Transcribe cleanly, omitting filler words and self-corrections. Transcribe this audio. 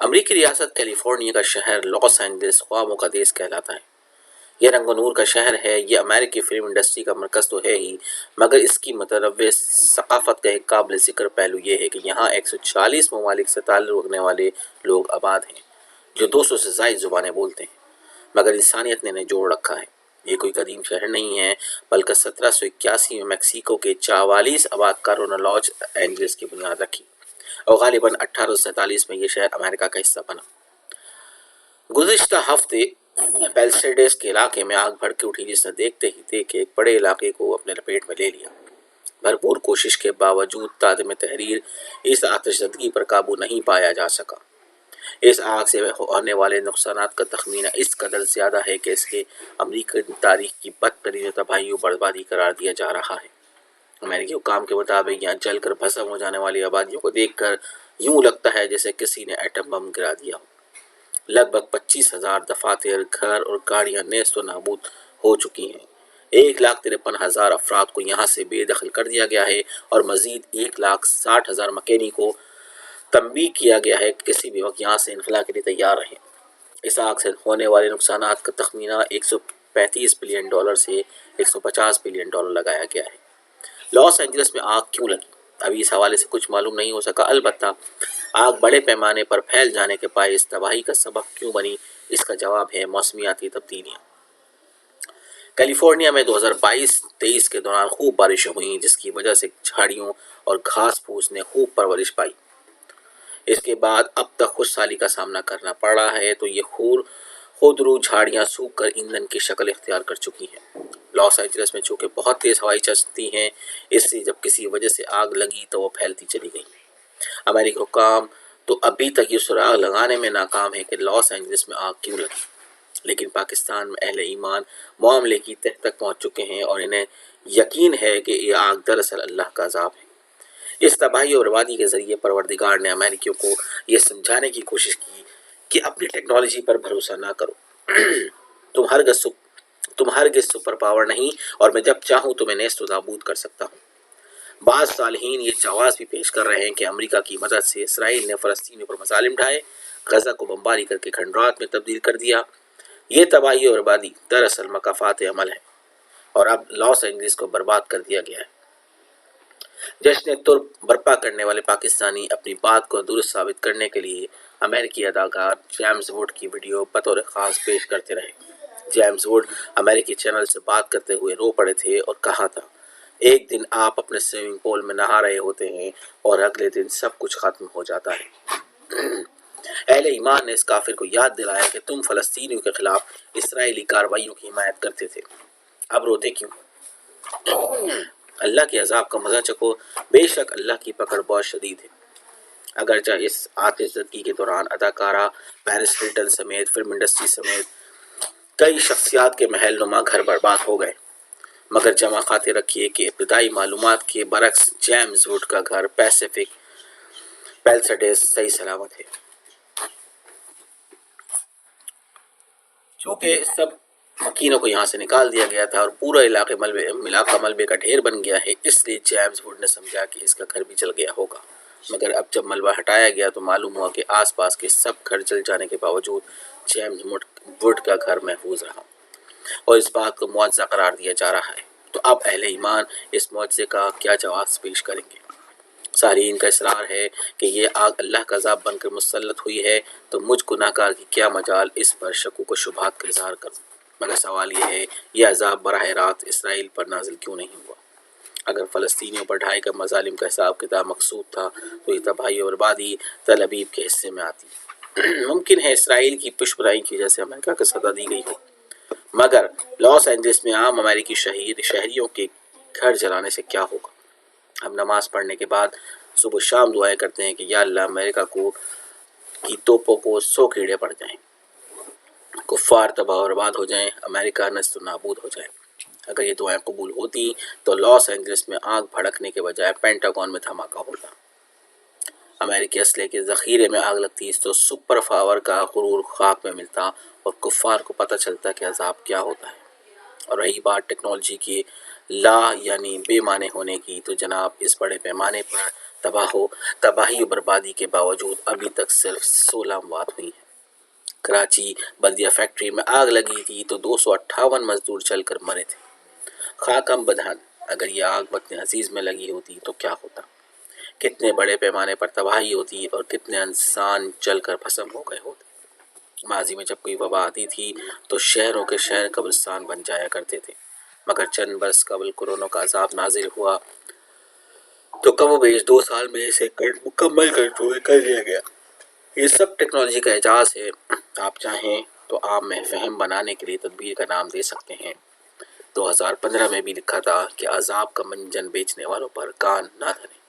امریکی ریاست کیلیفورنیا کا شہر لاس اینجلس خوابوں کا دیس کہلاتا ہے۔ یہ رنگ و نور کا شہر ہے۔ یہ امریکی فلم انڈسٹری کا مرکز تو ہے ہی، مگر اس کی متنوع ثقافت کا ایک قابل ذکر پہلو یہ ہے کہ یہاں 140 ممالک سے تعلق رکھنے والے لوگ آباد ہیں، جو 200 سے زائد زبانیں بولتے ہیں، مگر انسانیت نے انہیں جوڑ رکھا ہے۔ یہ کوئی قدیم شہر نہیں ہے، بلکہ 1781 میں میکسیکو کے 44 آباد کاروں نے لاس اینجلس کی بنیاد رکھی اور غالباً 1847 میں یہ شہر امریکہ کا حصہ بنا۔ گزشتہ ہفتے پیلسیڈیس کے علاقے میں آگ بھڑک اٹھی، جس نے دیکھتے ہی دیکھے ایک بڑے علاقے کو اپنے لپیٹ میں لے لیا۔ بھرپور کوشش کے باوجود تادم تحریر اس آتش زدگی پر قابو نہیں پایا جا سکا۔ اس آگ سے ہونے والے نقصانات کا تخمینہ اس قدر زیادہ ہے کہ اس کے امریکی تاریخ کی بدترین تباہی و بربادی قرار دیا جا رہا ہے۔ امریکی حکام کے مطابق یہاں جل کر بھسم ہو جانے والی آبادیوں کو دیکھ کر یوں لگتا ہے جیسے کسی نے ایٹم بم گرا دیا ہو۔ لگ بھگ 25,000 دفاتر، گھر اور گاڑیاں نیست و نابود ہو چکی ہیں۔ 1,53,000 افراد کو یہاں سے بے دخل کر دیا گیا ہے اور مزید 1,60,000 مکینی کو تنبیہ کیا گیا ہے کہ کسی بھی وقت یہاں سے انخلا کے لیے تیار رہیں۔ اس آگ سے ہونے والے نقصانات کا تخمینہ $135 بلین سے $150 بلین لگایا گیا ہے۔ لاس اینجلس میں آگ کیوں لگی؟ ابھی اس حوالے سے کچھ معلوم نہیں ہو سکا، البتہ آگ بڑے پیمانے پر پھیل جانے کے باعث تباہی کا سبب کیوں بنی، اس کا جواب ہے موسمیاتی تبدیلیاں۔ کیلیفورنیا میں 2022-23 کے دوران خوب بارشیں ہوئیں، جس کی وجہ سے جھاڑیوں اور گھاس پھوس نے خوب پرورش پائی۔ اس کے بعد اب تک خشک سالی کا سامنا کرنا پڑ رہا ہے تو یہ خودرو جھاڑیاں سوکھ کر ایندھن کی شکل اختیار کر چکی ہیں۔ لاس اینجلس میں چونکہ بہت تیز ہوائیں چلتی ہیں، اس سے جب کسی وجہ سے آگ لگی تو وہ پھیلتی چلی گئی۔ امریکی حکام تو ابھی تک یہ سراغ لگانے میں ناکام ہے کہ لاس اینجلس میں آگ کیوں لگی، لیکن پاکستان میں اہل ایمان معاملے کی تہ تک پہنچ چکے ہیں اور انہیں یقین ہے کہ یہ آگ دراصل اللہ کا عذاب ہے۔ اس تباہی اور بربادی کے ذریعے پروردگار نے امریکیوں کو یہ سمجھانے کی کوشش کی کہ اپنی ٹیکنالوجی پر بھروسہ نہ کرو۔ تم ہرگز سپر پاور نہیں اور میں جب چاہوں تمہیں نیست و نابود کر سکتا ہوں۔ بعض صالحین یہ جواز بھی پیش کر رہے ہیں کہ امریکہ کی مدد سے اسرائیل نے فلسطینیوں پر مظالم ڈھائے، غزہ کو بمباری کر کے کھنڈرات میں تبدیل کر دیا۔ یہ تباہی اور بربادی دراصل مکافات عمل ہے اور اب لاس اینجلس کو برباد کر دیا گیا ہے۔ جشن ترک برپا کرنے والے پاکستانی اپنی بات کو درست ثابت کرنے کے لیے امریکی اداکار جیمز ووڈ کی ویڈیو بطور خاص پیش کرتے رہے۔ جیمز ووڈ امریکی چینل سے بات کرتے ہوئے رو پڑے تھے اور کہا تھا، ایک دن آپ اپنے سوئمنگ پول میں نہا رہے ہوتے ہیں اور اگلے دن سب کچھ ختم ہو جاتا ہے۔ اہل ایمان نے اس کافر کو یاد دلایا کہ تم فلسطینیوں کے خلاف اسرائیلی کارروائیوں کی حمایت کرتے تھے، اب روتے کیوں؟ اللہ کے عذاب کا مزہ چکھو، بے شک اللہ کی پکڑ بہت شدید ہے۔ اگرچہ اس آتش زدگی کے دوران اداکارہ پیرس ہلٹن سمیت فلم انڈسٹری سمیت کئی شخصیات کے محل نما گھر برباد ہو گئے، مگر جمع خاطر رکھیے کہ ابتدائی معلومات کے برعکس جیمز ووڈ کا گھر پیسیفک پیلسیڈیس صحیح سلامت ہے۔ چونکہ سب مکینوں کو یہاں سے نکال دیا گیا تھا اور پورا علاقہ ملبے کا ڈھیر بن گیا ہے، اس لیے جیمز ووڈ نے سمجھا کہ اس کا گھر بھی جل گیا ہوگا، مگر اب جب ملبہ ہٹایا گیا تو معلوم ہوا کہ آس پاس کے سب گھر جل جانے کے باوجود جیمز ووڈ کا گھر محفوظ رہا اور اس بات کو معجزہ قرار دیا جا رہا ہے۔ تو اب اہل ایمان اس معجزے کا کیا جواز پیش کریں گے؟ صالحین کا اصرار ہے کہ یہ آگ اللہ کا عذاب بن کر مسلط ہوئی ہے، تو مجھ گناہ گار کی کیا مجال اس پر شکوک و شبہات کا اظہار کروں؟ مگر سوال یہ ہے، یہ عذاب براہ راست اسرائیل پر نازل کیوں نہیں ہوا؟ اگر فلسطینیوں پر ڈھائے گئے مظالم کا حساب کتاب مقصود تھا تو یہ تباہی اور بربادی تل ابیب کے حصے میں آتی۔ ممکن ہے اسرائیل کی پشپرائی کی وجہ سے امریکہ کو سزا دی گئی ہو، مگر لاس اینجلس میں عام امریکی شہریوں کے گھر جلانے سے کیا ہوگا؟ ہم نماز پڑھنے کے بعد صبح شام دعائیں کرتے ہیں کہ یا اللہ امریکہ کی توپوں کو 100 کیڑے پڑ جائیں، کفار تباہ و برباد ہو جائیں، امریکہ نیست و نابود ہو جائے۔ اگر یہ دعائیں قبول ہوتی تو لاس اینجلس میں آگ بھڑکنے کے بجائے پینٹاگون میں دھماکہ ہوتا، امریکی اسلحے کے ذخیرے میں آگ لگتی تو سپر پاور کا غرور خاک میں ملتا اور کفار کو پتہ چلتا کہ عذاب کیا ہوتا ہے۔ اور رہی بات ٹیکنالوجی کی، لا یعنی بے معنی ہونے کی، تو جناب اس بڑے پیمانے پر تباہی و بربادی کے باوجود ابھی تک صرف 16 اموات ہوئی ہیں۔ کراچی بلدیہ فیکٹری میں آگ لگی تھی تو 258 مزدور جل کر مرے تھے۔ خاکم بدہن، اگر یہ آگ وطن عزیز میں لگی ہوتی تو کیا ہوتا؟ کتنے بڑے پیمانے پر تباہی ہوتی اور کتنے انسان جل کر بھسم ہو گئے ہوتے۔ ماضی میں جب کوئی وبا آتی تھی تو شہروں کے شہر قبرستان بن جایا کرتے تھے، مگر چند برس قبل کورونا کا عذاب نازل ہوا تو کم و بیش 2 سال میں اسے مکمل کنٹرول کر لیا گیا۔ یہ سب ٹیکنالوجی کا اعجاز ہے۔ آپ چاہیں تو عام میں فہم بنانے کے لیے تدبیر کا نام دے سکتے ہیں۔ 2015 میں بھی لکھا تھا کہ عذاب کا منجن بیچنے والوں پر کان نہ دھریں۔